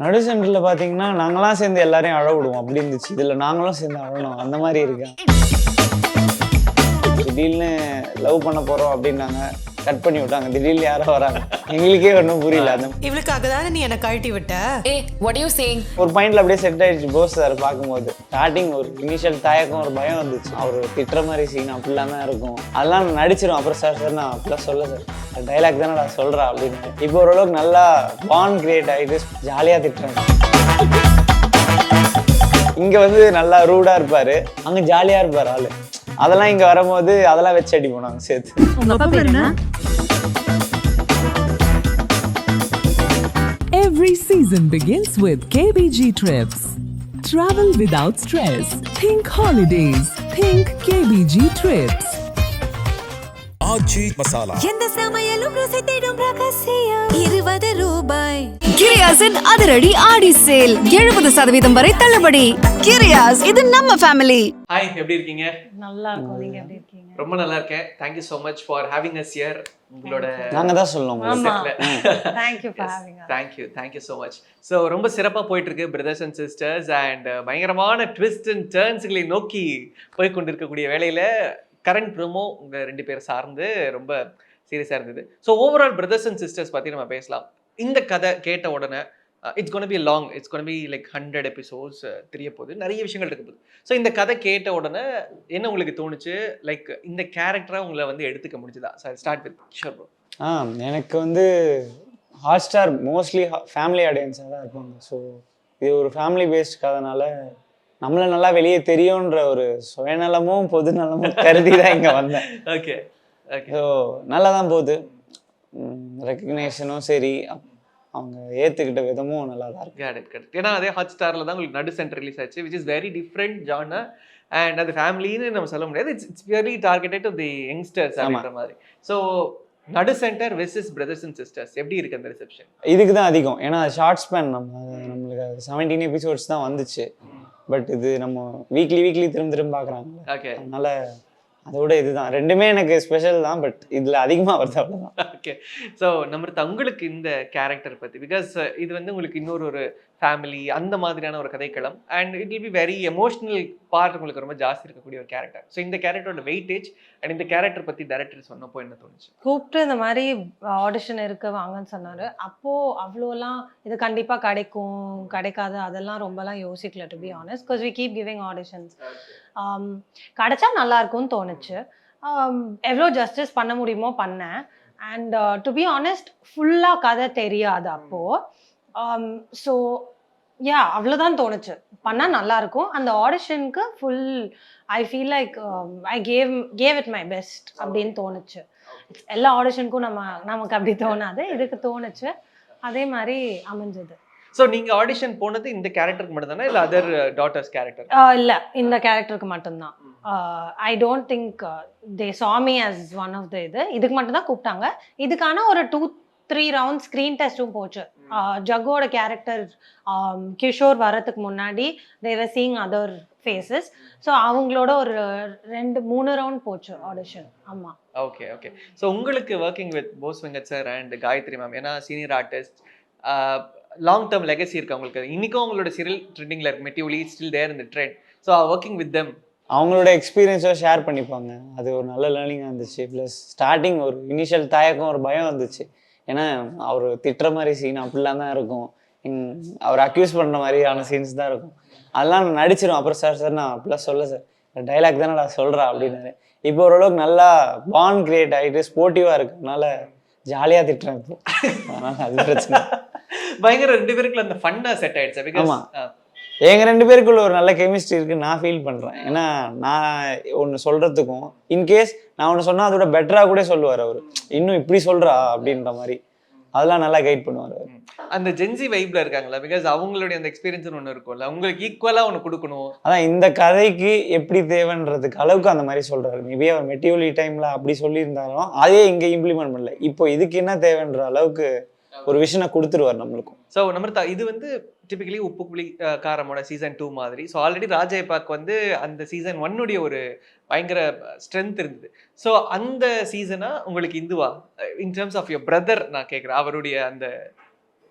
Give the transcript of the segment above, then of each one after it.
நடு சென்டர்ல பாத்தீங்கன்னா நாங்களாம் சேர்ந்து எல்லாரையும் அழ விடுவோம் அப்படி இருந்துச்சு. இதுல நாங்களும் சேர்ந்து அழணும் அந்த மாதிரி இருக்கேன். திடீர்னு லவ் பண்ண போறோம் அப்படின்னாங்க, கட் பண்ணி விட்டாங்க. திடீர்னு யாரோ வராங்க, எங்களுக்கே ஒன்றும் புரியல. அந்த இவளுக்காக தானே நீ என்ன கழட்டி விட்ட. what are you saying? ஒரு பாயிண்ட்ல அப்படியே செட் ஆயிடுச்சு போஸ் சார் பார்க்கும்போது. ஸ்டார்டிங் ஒரு இனிஷியல் தயக்கம், ஒரு பயம் வந்துச்சு. அவர் திட்டுற மாதிரி சீன் அப்படிலாம் தான் இருக்கும். அதெல்லாம் நான் நடிச்சிடும். அப்புறம் சார் நான் அப்படிலாம் சொல்ல சார், டைலாக் தானே நான் சொல்றேன் அப்படின்னு. இப்போ ஓரளவுக்கு நல்லா பாண்ட் கிரியேட் ஆகிட்டு ஜாலியாக திட்டுறேன். இங்க வந்து நல்லா ரூடா இருப்பாரு, அங்க ஜாலியா இருப்பாரு ஆளு. அதெல்லாம் இங்க வரும்போது அதெல்லாம் வச்சு அடி போனாங்க சேர்த்து. உங்க அப்பா பேர் என்ன? Every season begins with KBG Trips. Travel without stress. Think holidays. Think KBG Trips. ஆச்சி மசாலா எந்த சமையலும் ருசி தேடும் ரகசியம் 20 ரூபாய். கிரியாஸின் அதிரடி ஆடி சேல் 70% வரை தள்ளுபடி. கிரியாஸ், இது நம்ம ஃபேமிலி. ஹாய், எப்படி இருக்கீங்க? நல்லா இருக்கும். நீங்க எப்படி இருக்கீங்க? ரொம்ப நல்லா இருக்கேன். Thank you so much for having us here. உங்களோட நாங்க தான் சொல்லணும். Thank you for having us. Thank you so much. So ரொம்ப சிறப்பா போயிட்டு இருக்கு பிரதர்ஸ் அண்ட் சிஸ்டர்ஸ் அண்ட் பயங்கரமான ட்விஸ்ட் அண்ட் டர்ன்ஸ்களை நோக்கி போய் கொண்டிருக்கக்கூடிய வேளையில கரண்ட் ப்ரோமோ உங்க 2 பேர் சார்ந்து ரொம்ப சீரியஸா இருந்தது. So overall brothers and sisters பத்தி நம்ம பேசலாம். இந்த கதை கேட்ட உடனே it's gonna be long, it's gonna be like 100 episodes தெரிய போகுது, நிறைய விஷயங்கள் இருக்க போகுது. ஸோ இந்த கதை கேட்ட உடனே என்ன உங்களுக்கு தோணுச்சு? லைக் இந்த கேரக்டரா உங்களை வந்து எடுத்துக்க முடிஞ்சுதா? Sir start with Kishore bro. எனக்கு வந்து ஹாட் ஸ்டார் மோஸ்ட்லி ஃபேமிலி ஆடியன்ஸாக தான் இருப்பாங்க. ஸோ இது ஒரு ஃபேமிலி பேஸ்ட் கதைனால நம்மளை நல்லா வெளியே தெரியுன்ற ஒரு சுயநலமும் பொதுநலமும் கருதி தான் இங்கே வந்தேன். Okay okay. ஸோ நல்லா தான் போகுது. ரெக்கக்னேஷனும் சரி, அவங்க ஏற்றுக்கிட்ட விதமும் நல்லா தான் இருக்கு. கரெக்ட். ஏன்னா அதே ஹாட் ஸ்டாரில் தான் உங்களுக்கு நடு சென்டர் ரிலீஸ் ஆச்சு, which is very different genre. And அது ஃபேமிலின்னு நம்ம சொல்ல முடியாது, it's very targeted to the youngsters அப்படின்ற மாதிரி. ஸோ நடு centre versus brothers and sisters எப்படி இருக்கு அந்த ரிசெப்ஷன்? இதுக்கு தான் அதிகம். ஏன்னா ஷார்ட் ஸ்பேன் நம்மளுக்கு 17 எபிசோட்ஸ் தான் வந்துச்சு. பட் இது நம்ம வீக்லி திரும்ப பார்க்குறாங்க. ஓகே. அதனால அதோட இதுதான் ரெண்டுமே எனக்கு ஸ்பெஷல் தான். பட் இதில் அதிகமாக வருது, அவ்வளோதான். ஓகே. ஸோ நம்ம உங்களுக்கு இந்த கேரக்டர் பற்றி, பிகாஸ் இது வந்து உங்களுக்கு இன்னொரு ஃபேமிலி அந்த மாதிரியான ஒரு கதைக்களம் and it will be very emotional part உங்களுக்கு ரொம்ப ஜாஸ்தி இருக்கக்கூடிய ஒரு கேரக்டர். ஸோ இந்த கேரக்டரோட வெயிட்டேஜ் அண்ட் இந்த கேரக்டர் பற்றி டைரக்டர் சொன்னப்போ என்ன தோணுச்சு? கூப்பிட்டு இந்த மாதிரி ஆடிஷன் இருக்க வாங்கன்னு சொன்னாரு. அப்போ அவ்வளோலாம் இது கண்டிப்பா கிடைக்கும் கிடைக்காது அதெல்லாம் ரொம்பலாம் யோசிக்கல, to be honest, because we keep giving auditions. கிடைச்சா நல்லா இருக்கும்னு தோணுச்சு. எவ்வளோ ஜஸ்டிஸ் பண்ண முடியுமோ பண்ணேன். அண்ட் டு பி ஆனஸ்ட் ஃபுல்லாக கதை தெரியாது அப்போது. ஸோ அவ்வளோதான் தோணுச்சு, பண்ணால் நல்லாயிருக்கும். அந்த ஆடிஷனுக்கு full I feel like I gave it my best அப்படின்னு தோணுச்சு. எல்லா ஆடிஷனுக்கும் நமக்கு அப்படி தோணாது, இதுக்கு தோணுச்சு. அதே மாதிரி அமைஞ்சது. ஸோ நீங்கள் ஆடிஷன் போனது இந்த கேரக்டருக்கு மட்டும்தானே இல்லை அதர் டாட்டர்ஸ் கேரக்டர்? இல்லை, இந்த கேரக்டருக்கு மட்டும்தான். I don't think they saw me as one of the இதுக்கு மட்டும்தான் கூப்பிட்டாங்க. இதுக்கான ஒரு 2-3 ரவுண்ட் ஸ்க்ரீன் டெஸ்ட்டும் போச்சு. ஜக்கோட கேரக்டர் கிஷோர் வரதுக்கு முன்னாடி they were seeing other faces. So அவங்களோட ஒரு 2-3 ரவுண்ட் போச்சு ஆடிஷன். ஆமாம். ஓகே. ஸோ உங்களுக்கு working with Bose Venkat sir and Gayathri ma'am, ஏன்னா senior artist, long term legacy இருக்கு அவங்களுக்கு. இன்னைக்கும் அவங்களோட சீரியல் ட்ரெண்டிங்ல இருக்கு, மெட்டிவ்லி still there in the trend. So working with them, அவங்களோட எக்ஸ்பீரியன்ஸை ஷேர் பண்ணிப்பாங்க. அது ஒரு நல்ல லேர்னிங்காக இருந்துச்சு. ப்ளஸ் ஸ்டார்டிங் ஒரு இனிஷியல் தயக்கம், ஒரு பயம் வந்துச்சு. ஏன்னா அவர் திட்டுற மாதிரி சீன் அப்படிலாம் தான் இருக்கும், அவர் அக்யூஸ் பண்ணுற மாதிரியான சீன்ஸ் தான் இருக்கும். அதெல்லாம் நான் நடிச்சிடும். அப்புறம் சார் நான் அப்படிலாம் சொல்ல சார், டைலாக் தானே நான் சொல்கிறேன் அப்படின்னாரு. இப்போ ஓரளவுக்கு நல்லா பாண்ட் கிரியேட் ஆகிட்டு ஸ்போர்ட்டிவாக இருக்கிறதுனால ஜாலியாக திட்டுறேன் இப்போ. அதனால் அது பிரச்சனை. பயங்கர 2 பேருக்குள்ள அந்த ஃபன்னா செட் ஆயிடுச்சு. பிகாஸ் எங்கள் 2 பேருக்குள்ள ஒரு நல்ல கெமிஸ்ட்ரி இருக்குன்னு நான் ஃபீல் பண்ணுறேன். ஏன்னா நான் ஒன்று சொல்கிறதுக்கும் இன்கேஸ் நான் ஒன்று சொன்னால் அதோட பெட்டராக கூட சொல்லுவார் அவர், இன்னும் இப்படி சொல்கிறா அப்படின்ற மாதிரி. அதெல்லாம் நல்லா கைட் பண்ணுவார் அவர். அந்த ஜென்சி வைப்ல இருக்காங்களா? பிகாஸ் அவங்களுடைய அந்த எக்ஸ்பீரியன்ஸ் ஒன்று இருக்கும்ல, உங்களுக்கு ஈக்குவலாக ஒன்று கொடுக்கணும். அதான் இந்த கதைக்கு எப்படி தேவைன்றதுக்கு அளவுக்கு அந்த மாதிரி சொல்கிறாரு. மேபி அவர் மெட்டிவ்லி டைமில் அப்படி சொல்லியிருந்தாலும் அதே இங்கே இம்ப்ளிமெண்ட் பண்ணல. இப்போ இதுக்கு என்ன தேவைன்ற அளவுக்கு ஒரு விஷனை கொடுத்துருவார் நம்மளுக்கும். ஸோ நம்ம இது வந்து டிபிக்கலி உப்பு புளி காரமோட சீசன் 2 மாதிரி. ஸோ ஆல்ரெடி ராஜயப்பாக்கு வந்து அந்த சீசன் 1 ஒரு பயங்கர ஸ்ட்ரென்த் இருந்தது. ஸோ அந்த சீசனா உங்களுக்கு இந்துவா in terms of your brother நான் கேட்குறேன், அவருடைய அந்த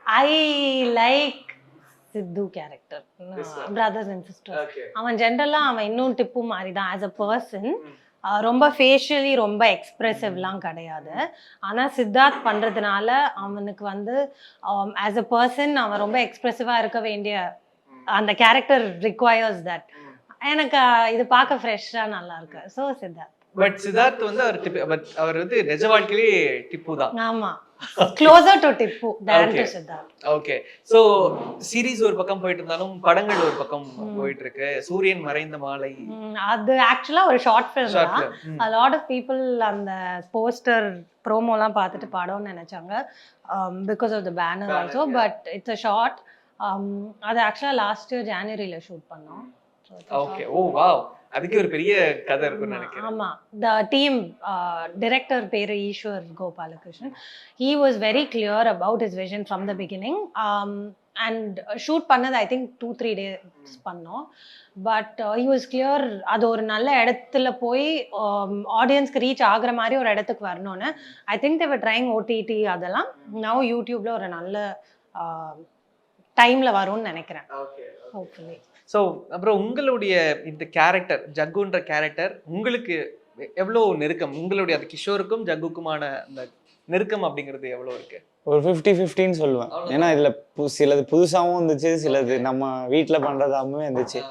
I like Sidhu character This one. Brothers and sisters. Okay அவன் ஜென்ரலாக அவன் இன்னும் டிப்பு மாதிரி தான் ஆஸ் அ பர்சன். ரொம்ப ஃபேஷியலி ரொம்ப எக்ஸ்ப்ரெசிவ்லாம் கிடையாது. ஆனால் சித்தார்த் பண்ணுறதுனால அவனுக்கு வந்து ஆஸ் அ பர்சன் அவன் ரொம்ப எக்ஸ்ப்ரெசிவாக இருக்க வேண்டிய அந்த கேரக்டர் ரிக்வயர்ஸ் தட். எனக்கு இது பார்க்க ஃப்ரெஷ்ஷாக நல்லா இருக்கு. ஸோ சித்தார்த். பட் சித்தார்த் வந்து அவர் டிப்பு, பட் அவர் வந்து நிஜ வாழ்க்கையிலே டிப்பு தான். ஆமாம், closer to Tippu than to Okay. Siddharth. Okay, so series ஒரு பக்கம் போயிட்டு இருந்தாலும் படங்கள் ஒரு பக்கம் போயிட்டு இருக்கு. சூரியன் மறைந்த மாலை அது ஆக்சுவலாக ஒரு ஷார்ட் ஃபிலிம் ஷார்ட் தான். Film. a lot of people அந்த போஸ்டர் ப்ரோமோலாம் பார்த்துட்டு படம்னு நினைச்சாங்க because of the banner also. But it's a short. அது ஆக்சுவலாக லாஸ்ட் இயர் ஜனவரியில் ஷூட் பண்ணோம். ஓகே, ஓ வாவ், அதுக்கு ஒரு பெரிய கதை இருக்கும்னு நினைக்கிறேன். ஆமாம், த டீம் டிரெக்டர் பேர் Eswar Gopalakrishnan. He was very clear about his vision from the beginning. And shoot பண்ணது ஐ திங்க் 2-3 days பண்ணோம். பட் ஹி வாஸ் கிளியர் அது ஒரு நல்ல இடத்துல போய் ஆடியன்ஸ்க்கு ரீச் ஆகுற மாதிரி ஒரு இடத்துக்கு வரணும்னு. I think they're trying OTT அதெல்லாம். நவ் யூடியூப்ல ஒரு நல்ல டைம்ல வரும்னு நினைக்கிறேன். Okay, hopefully. ஸோ அப்புறம் உங்களுடைய இந்த கேரக்டர் ஜக்குன்ற கேரக்டர் உங்களுக்கு எவ்வளோ நெருக்கம்? உங்களுடைய அது கிஷோருக்கும் ஜக்குக்குமான அந்த நெருக்கம் அப்படிங்கிறது எவ்வளோ இருக்கு? ஒரு 50-50 சொல்லுவேன். ஏன்னா இதுல சிலது புதுசாகவும் இருந்துச்சு, சிலது நம்ம வீட்டில் பண்றதாமே இருந்துச்சு.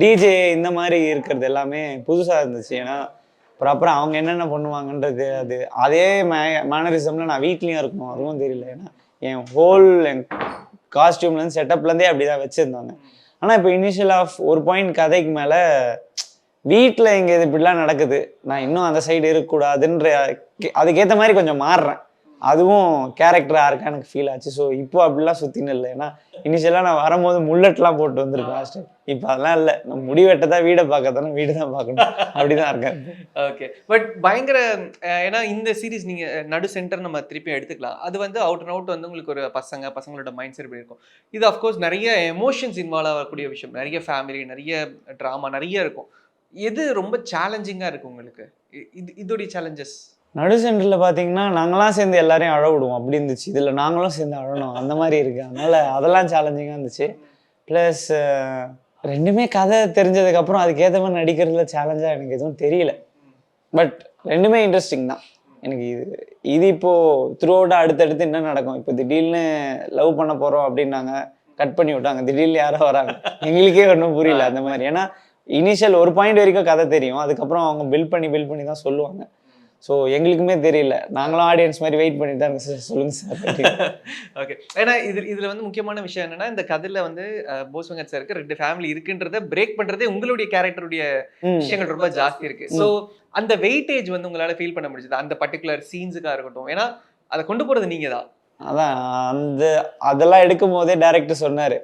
டிஜே இந்த மாதிரி இருக்கிறது எல்லாமே புதுசா இருந்துச்சு. ஏன்னா ப்ராப்பராக அவங்க என்னென்ன பண்ணுவாங்கன்றது அது அதே மேனரிசம்ல நான் வீட்லேயும் இருக்கணும், அதுவும் தெரியல. ஏன்னா என் காஸ்டியூம்லேருந்து செட்டப்லேருந்தே அப்படி தான் வச்சுருந்தாங்க. ஆனால் இப்போ இனிஷியலாக ஒரு பாயிண்ட் கதைக்கு மேலே வீட்டில் இங்கே இது இப்படிலாம் நடக்குது, நான் இன்னும் அந்த சைடு இருக்கக்கூடாதுன்ற அதுக்கேற்ற மாதிரி கொஞ்சம் மாறுறேன். அதுவும் கேரக்டராக இருக்கா எனக்கு ஃபீல் ஆச்சு. ஸோ இப்போ அப்படிலாம் சுற்றின்னு இல்லை. ஏன்னா இனிஷியலாக நான் வரும்போது முல்லட்லாம் போட்டு வந்திருக்கேன் லாஸ்ட்டு. இப்போ அதெல்லாம் இல்லை, நம்ம முடி வெட்டதான் வீடை பார்க்கத்தானே வீடு தான் பார்க்கணும், அப்படிதான் இருக்கேன். ஓகே, பட் பயங்கர ஏன்னா இந்த சீரீஸ் நீங்க நடு சென்டர் நம்ம திருப்பி எடுத்துக்கலாம். அது வந்து அவுட் அண்ட் அவுட் வந்து உங்களுக்கு ஒரு பசங்களோட மைண்ட் செட் இப்படி இருக்கும். இது அஃப்கோர்ஸ் நிறைய எமோஷன்ஸ் இன்வால்வ் ஆகக்கூடிய விஷயம், நிறைய ஃபேமிலி, நிறைய ட்ராமா நிறைய இருக்கும். எது ரொம்ப சேலஞ்சிங்காக இருக்கு உங்களுக்கு? இதோடைய சேலஞ்சஸ் நடு சென்டரில் பார்த்தீங்கன்னா நாங்களாம் சேர்ந்து எல்லாரையும் அழ விடுவோம், அப்படி இருந்துச்சு. இதில் நாங்களும் சேர்ந்து அழணும், அந்த மாதிரி இருக்கு. அதனால அதெல்லாம் சேலஞ்சிங்காக இருந்துச்சு. ப்ளஸ் ரெண்டுமே கதை தெரிஞ்சதுக்கப்புறம் அதுக்கேற்ற மாதிரி நடிக்கிறதுல சேலஞ்சாக எனக்கு எதுவும் தெரியல. பட் ரெண்டுமே இன்ட்ரெஸ்டிங் தான் எனக்கு. இது இப்போது த்ரூ அவுட்டாக அடுத்தடுத்து என்ன நடக்கும், இப்போ திடீர்னு லவ் பண்ண போகிறோம் அப்படின்னாங்க, கட் பண்ணி விட்டாங்க, திடீர்னு யாரோ வராங்க, எங்களுக்கே ஒன்றும் புரியல அந்த மாதிரி. ஏன்னா இனிஷியல் ஒரு பாயிண்ட் வரைக்கும் கதை தெரியும், அதுக்கப்புறம் அவங்க பில்ட் பண்ணி தான் சொல்லுவாங்க. ஸோ எங்களுக்குமே தெரியல, நாங்களும் ஆடியன்ஸ் மாதிரி வெயிட் பண்ணிட்டு தான் சார் சொல்லுங்க சார். ஓகே, ஏன்னா இதுல வந்து முக்கியமான விஷயம் என்னன்னா, இந்த கதையில வந்து போஸ் வெங்கட் சாருக்கு 2 ஃபேமிலி இருக்குன்றத பிரேக் பண்றதே உங்களுடைய கேரக்டருடைய விஷயங்கள் ரொம்ப ஜாஸ்தி இருக்கு. ஸோ அந்த வெயிட்டேஜ் வந்து உங்களால ஃபீல் பண்ண முடிஞ்சது அந்த பர்டிகுலர் சீன்ஸுக்காக இருக்கட்டும்? ஏன்னா அதை கொண்டு போறது நீங்க தான். அதான் அதெல்லாம் எடுக்கும் போதே டைரக்டர் சொன்னார்,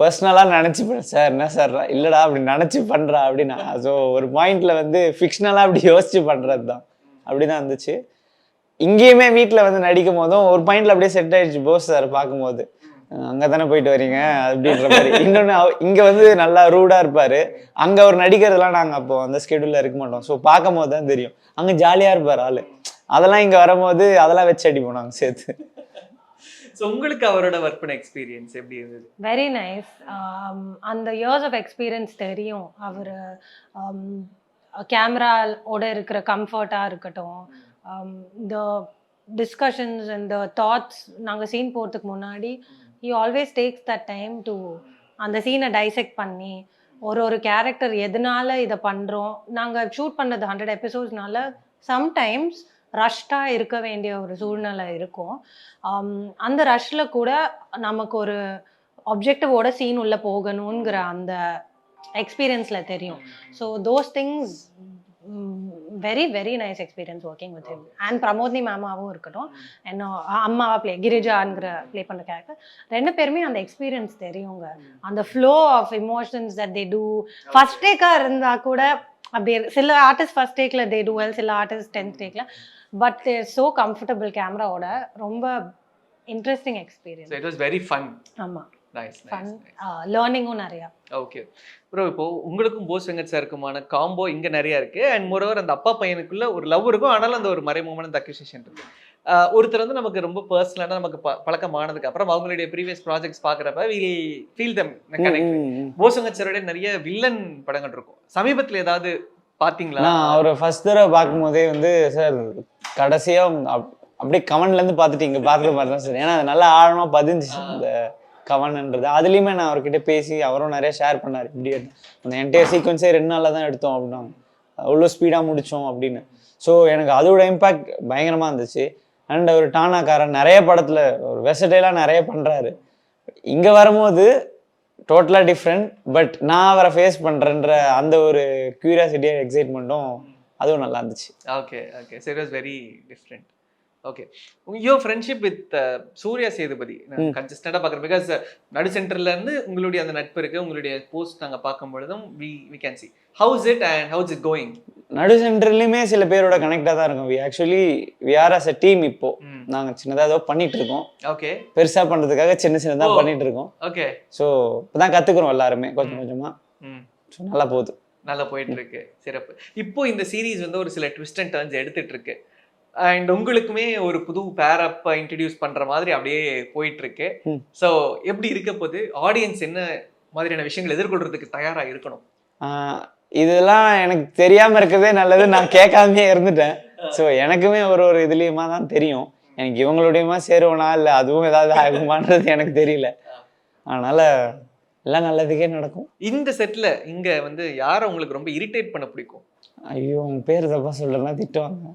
பர்சனலாக நினச்சிப்பேன் சார், என்ன சார் இல்லைடா அப்படி நினச்சி பண்ணுறா அப்படின்னா. ஸோ ஒரு பாயிண்டில் வந்து ஃபிக்ஷனலாக அப்படி யோசிச்சு பண்ணுறது தான், அப்படி தான் இருந்துச்சு. இங்கேயுமே வீட்டில் வந்து நடிக்கும் போதும் ஒரு பாயிண்டில் அப்படியே செட் ஆகிடுச்சு. போஸ் சார் பார்க்கும்போது அங்கே தானே போயிட்டு வரீங்க அப்படின்ற மாதிரி. இன்னொன்று இங்கே வந்து நல்லா ரூடாக இருப்பார், அங்கே அவர் நடிக்கிறதுலாம் நாங்கள் அப்போ அந்த ஸ்கெடியூலில் இருக்க மாட்டோம். ஸோ பார்க்கும் போது தான் தெரியும் அங்கே ஜாலியாக இருப்பார் ஆள். அதெல்லாம் இங்கே வரும்போது அதெல்லாம் வச்சு அடிப்போம் நாங்கள் சேர்த்து. ஸோ உங்களுக்கு அவரோட ஒர்க் பண்ண எக்ஸ்பீரியன்ஸ் எப்படி இருந்தது? Very nice. அந்த இயர்ஸ் ஆஃப் எக்ஸ்பீரியன்ஸ் தெரியும். அவர் கேமராவோட இருக்கிற கம்ஃபர்ட்டாக இருக்கட்டும், இந்த டிஸ்கஷன்ஸ் அண்ட் த தாட்ஸ். நாங்கள் சீன் போகிறதுக்கு முன்னாடி he always tax that time to அந்த சீனை டைசெக்ட் பண்ணி ஒரு கேரக்டர் எதனால இதை பண்ணுறோம். நாங்கள் ஷூட் பண்ணது 100 எபிசோட்ஸ்னால சம்டைம்ஸ் ரஷ்டாக இருக்க வேண்டிய ஒரு சூழ்நிலை இருக்கும். அந்த ரஷ்ல கூட நமக்கு ஒரு ஆப்ஜெக்டிவோட சீன் உள்ள போகணுங்கிற அந்த எக்ஸ்பீரியன்ஸில் தெரியும். So those things very very nice experience working with him. And Pramodini மேமாவும் இருக்கட்டும், என்ன அம்மாவா கிரிஜாங்கிற ப்ளே பண்ணுற கேரக்டர், 2 பேருமே அந்த எக்ஸ்பீரியன்ஸ் தெரியுங்க. அந்த flow of emotions that they do. First டேக்காக இருந்தால் கூட அப்படி சில ஆர்டிஸ்ட் ஃபர்ஸ்ட் டேக்கில் தே டூ வெல், சில ஆர்டிஸ்ட் 10th டேக்கில். பட் தேர் ஸோ கம்ஃபர்டபுள் கேமராவோட. ரொம்ப interesting experience. It was very fun. ஆமாம், நைஸ் ஃபன், லேர்னிங்கும் நிறையா. ஓகே ப்ரோ, இப்போ உங்களுக்கும் போஸ் வெங்கட் சாருக்குமான காம்போ இங்கே நிறையா இருக்குது. அண்ட் மோரோவர் அந்த அப்பா பையனுக்குள்ள ஒரு லவ் இருக்கும், ஆனாலும் அந்த ஒரு மறைமுகமான அந்த அக்யூசியேஷன் இருக்கு. ஒருத்தர் வந்து நமக்கு ரொம்ப பர்சனலாக நமக்கு பழக்கமானதுக்கு அப்புறம் அவங்களுடைய ப்ரீவியஸ் ப்ராஜெக்ட்ஸ் பார்க்குறப்ப வி ஃபீல் தம் கனெக்ட். போசங்கச்சரோட நிறைய வில்லன் படங்கள் இருக்கும். சமீபத்தில் ஏதாவது பார்த்தீங்களா? நான் அவரை ஃபர்ஸ்ட் தடவை பார்க்கும்போதே வந்து சார் கடைசியாக அப்படியே கமெண்ட்லேருந்து பார்த்துட்டு இங்கே பார்க்குற மாதிரி தான் சார். ஏன்னா அது நல்லா ஆழமாக பதிஞ்சிச்சு அந்த கவனன்றது. அதுலேயுமே நான் அவர்கிட்ட பேசி அவரும் நிறைய ஷேர் பண்ணார். இப்படி அந்த என்டையர் சீக்வன்ஸே 2 நாளில் தான் எடுத்தோம் அப்படின்னா அவ்வளோ ஸ்பீடாக முடித்தோம் அப்படின்னு. ஸோ எனக்கு அதோட இம்பேக்ட் பயங்கரமாக இருந்துச்சு. அண்ட் அவர் டானாக்காரன் நிறைய படத்தில் ஒரு வெசடைலாக நிறைய பண்ணுறாரு. இங்கே வரும்போது டோட்டலாக டிஃப்ரெண்ட். பட் நான் அவரை ஃபேஸ் பண்ணுறேன்ற அந்த ஒரு க்யூரியாசிட்டியாக எக்ஸைட்மெண்ட்டும் அதுவும் நல்லா இருந்துச்சு. Okay okay, so it was very different. Okay, your friendship with Surya Sethupathi கன்சிஸ்டண்டாக பார்க்குறேன். பிகாஸ் நடு சென்டர்லேருந்து உங்களுடைய அந்த நட்பு இருக்குது. உங்களுடைய போஸ்ட் நாங்கள் பார்க்கும் பொழுதும் we can see how is it and how is it going. நடு சென்டர்லையுமே சில பேரோட கனெக்டாக தான் இருக்கும். We are as a team. இப்போ நாங்கள் சின்னதாக ஏதோ பண்ணிட்டு இருக்கோம். ஓகே, பெருசாக பண்ணுறதுக்காக சின்னதாக பண்ணிட்டு இருக்கோம். ஓகே, ஸோ இப்போதான் கற்றுக்குறோம் எல்லாருமே கொஞ்சம் கொஞ்சமாக. ஸோ நல்லா போகுது, நல்லா போயிட்டு இருக்கு, சிறப்பு. இப்போ இந்த சீரீஸ் வந்து ஒரு சில ட்விஸ்ட் அண்ட் டர்ன்ஸ் எடுத்துட்டு இருக்கு. அண்ட் உங்களுக்குமே ஒரு புது பேரப்பை இன்ட்ரடியூஸ் பண்ற மாதிரி அப்படியே போயிட்டு இருக்கு. ஸோ எப்படி இருக்க போது ஆடியன்ஸ் என்ன மாதிரியான விஷயங்கள் எதிர்கொள்றதுக்கு தயாரா இருக்கணும்? இதெல்லாம் எனக்கு தெரியாம இருக்கிறதே நல்லது. நான் கேட்காமே இருந்துட்டேன். ஸோ எனக்குமே ஒரு இதுலயுமா தான் தெரியும். எனக்கு இவங்களுடையமா சேருவனா இல்லை அதுவும் ஏதாவது ஆகுமான்றது எனக்கு தெரியல. அதனால எல்லாம் நல்லதுக்கே நடக்கும். இந்த செட்ல இங்க வந்து யாரை உங்களுக்கு ரொம்ப இரிட்டேட் பண்ண பிடிக்கும்? ஐயோ உங்க பேர் தப்பா சொல்றேன்னா திட்டுவாங்க.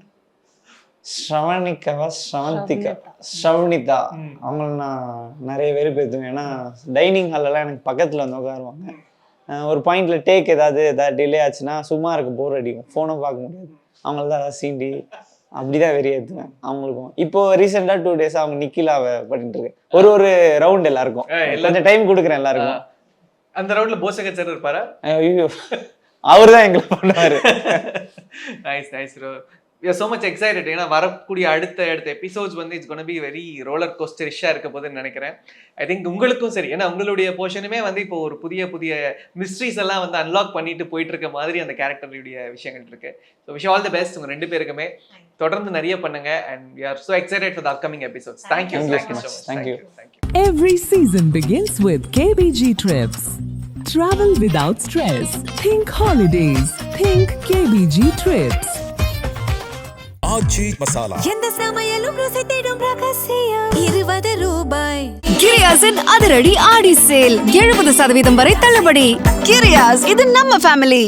ஸ்ரவணிதா அவங்கள நான் நிறைய பேர் பேசுவேன். ஏன்னா டைனிங் ஹாலெல்லாம் எனக்கு பக்கத்தில் வந்து உட்காருவாங்க. ஒரு பாயிண்ட்ல டேக் ஏதாவது டிலே ஆச்சுன்னா சும்மா இருக்கு, போர் அடிக்கும், ஃபோனும் பார்க்க முடியாது. அவங்கள தான் ஏதாவது சீண்டி அப்படிதான் வெறியேற்றுவேன் அவங்களுக்கும். இப்போ ரீசெண்டாக 2 days அவங்க நிக்கிலாவை பண்ணிட்டு இருக்கேன். ஒரு ரவுண்ட் எல்லாருக்கும் கொஞ்சம் டைம் கொடுக்குறேன் எல்லாருக்கும். அந்த ரவுண்ட்ல போசகச்சர் இருப்பாரா? ஐயோ அவர் தான் எங்களை பண்ணுவாரு. Nice nice bro, we are so much excited. ஏன்னா வரக்கூடிய அடுத்த எபிசோட்ஸ் வந்து it's gonna be very roller கோஸ்டரிஷா இருக்க போதுன்னு நினைக்கிறேன். ஐ திங்க் உங்களுக்கும் சரி, ஏன்னா உங்களுடைய போர்ஷனுமே வந்து இப்போ ஒரு புதிய புதிய மிஸ்ட்ரிஸ் எல்லாம் வந்து அன்லாக் பண்ணிட்டு போயிட்டு இருக்க மாதிரி அந்த கேரக்டருடைய விஷயங்கள் இருக்கு. So wish all the best உங்க 2 பேருக்குமே. தொடர்ந்து நிறைய பண்ணுங்க and we are so excited for the upcoming episodes. Thank you so much. Thank you. Every season begins with KBG Trips. Travel without stress. Think holidays. Think KBG Trips. ஆச்சி மசாலா. எந்த சமையலும் ருசி தேடும் ரகசியம் 20 ரூபாய். கிரியாஸின் அதிரடி ஆடி சேல் 70% வரை தள்ளுபடி. கிரியாஸ், இது நம்ம ஃபேமிலி.